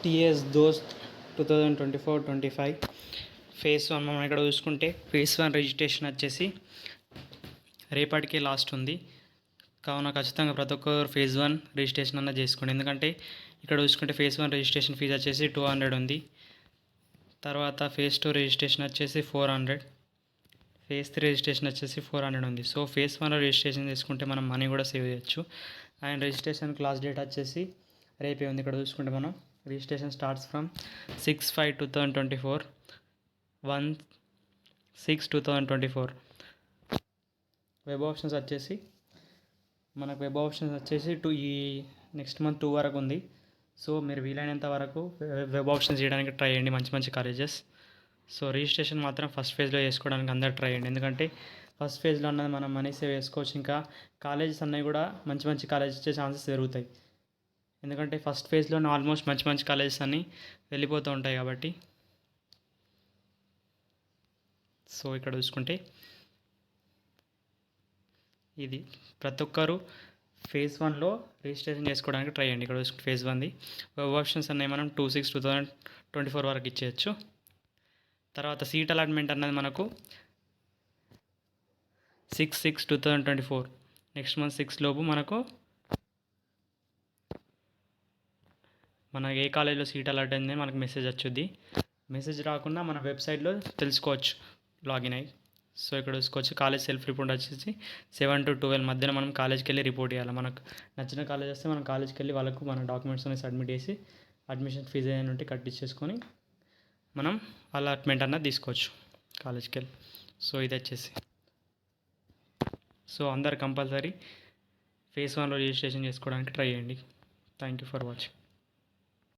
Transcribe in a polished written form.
TS దోస్త్ 2024-25 phase 1 మనం ఇక్కడ చూసుకుంటే ఫేజ్ 1 రిజిస్ట్రేషన్ వచ్చేసి రేపటికే లాస్ట్ ఉంది. కావున ఖచ్చితంగా ప్రతి ఒక్కరు ఫేజ్ 1 రిజిస్ట్రేషన్ అన్న చేసుకోండి. ఎందుకంటే ఇక్కడ చూసుకుంటే ఫేజ్ 1 రిజిస్ట్రేషన్ ఫీజు వచ్చేసి 200 ఉంది. తర్వాత ఫేజ్ 2 రిజిస్ట్రేషన్ వచ్చేసి 400, ఫేజ్ 3 రిజిస్ట్రేషన్ వచ్చేసి 400 ఉంది. సో ఫేజ్ 1 రిజిస్ట్రేషన్ చేసుకుంటే మనం మనీ కూడా సేవ్ చేయొచ్చు. అండ్ రిజిస్ట్రేషన్ క్లాస్ డేట్ వచ్చేసి రేపే ఉంది. ఇక్కడ చూసుకుంటే మనం registration starts from 6/5/2024, 1/6/2024. Web options వచ్చేసి మనకు ఈ నెక్స్ట్ మంత్ 2 వరకు ఉంది. సో మీరు వీలైనంత వరకు వెబ్ ఆప్షన్స్ చేయడానికి ట్రై చేయండి, మంచి మంచి కాలేజెస్. సో రిజిస్ట్రేషన్ మాత్రం ఫస్ట్ ఫేజ్లో చేసుకోవడానికి అందరూ ట్రై చేయండి. ఎందుకంటే ఫస్ట్ ఫేజ్లో అన్నది మనం మనీ సేవ్ చేసుకోవచ్చు. ఇంకా కాలేజెస్ అన్నవి కూడా మంచి మంచి కాలేజెస్ వచ్చే ఛాన్సెస్ పెరుగుతాయి. ఎందుకంటే ఫస్ట్ ఫేజ్లోనే ఆల్మోస్ట్ మంచి మంచి కాలేజెస్ అన్నీ వెళ్ళిపోతూ ఉంటాయి కాబట్టి. సో ఇక్కడ చూసుకుంటే ఇది ప్రతి ఒక్కరు ఫేజ్ 1లో రిజిస్ట్రేషన్ చేసుకోవడానికి ట్రై చేయండి. ఇక్కడ చూసుకుంటే ఫేజ్ 1ది వెబ్ ఆప్షన్స్ అన్నవి మనం 2/6/2024 వరకు ఇచ్చేయచ్చు. తర్వాత సీట్ అలాట్మెంట్ అన్నది మనకు 6/6/2024 నెక్స్ట్ మంత్ 6 లోపు మనకు ఏ కాలేజీలో సీట్ అలాట్ అయిందని మనకు మెసేజ్ వచ్చుద్ది. మెసేజ్ రాకుండా మన వెబ్సైట్లో తెలుసుకోవచ్చు లాగిన్ అయ్యి. సో ఇక్కడ చూసుకోవచ్చు కాలేజ్ సెల్ఫ్ రిపోర్ట్ వచ్చేసి 7 to 12 మధ్యన మనం కాలేజ్కి వెళ్ళి రిపోర్ట్ చేయాలి. మనకు నచ్చిన కాలేజ్ వస్తే మనం కాలేజ్కి వెళ్ళి వాళ్ళకు మన డాక్యుమెంట్స్ అనేవి సబ్మిట్ చేసి అడ్మిషన్ ఫీజు ఏదైనా ఉంటే కట్టించేసుకొని మనం అలాట్మెంట్ అన్నది తీసుకోవచ్చు కాలేజ్కి వెళ్ళి. సో ఇది వచ్చేసి సో అందరు కంపల్సరీ ఫేజ్ 1లో రిజిస్ట్రేషన్ చేసుకోవడానికి ట్రై చేయండి. Thank you for watching.